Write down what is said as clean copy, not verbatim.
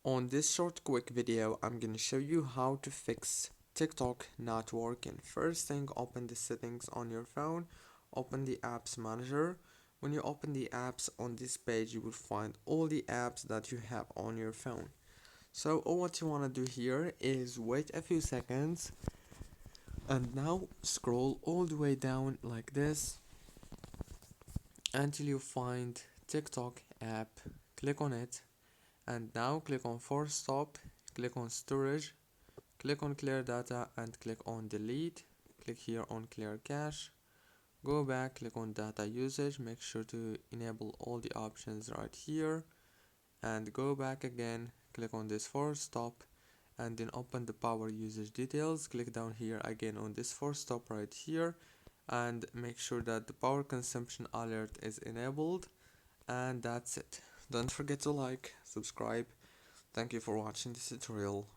On this short quick video, I'm gonna show you how to fix TikTok not working. First thing, open the settings on your phone, open the apps manager. When you open the apps on this page, you will find all the apps that you have on your phone. So all what you wanna do here is wait a few seconds and now scroll all the way down like this until you find TikTok app. Click on it and now click on force stop, click on storage, click on clear data and click on delete. Click here on clear cache, go back, click on data usage, make sure to enable all the options right here and go back again, click on this force stop and then open the power usage details. Click down here again on this force stop right here and make sure that the power consumption alert is enabled, and that's it. Don't forget to like, subscribe. Thank you for watching this tutorial.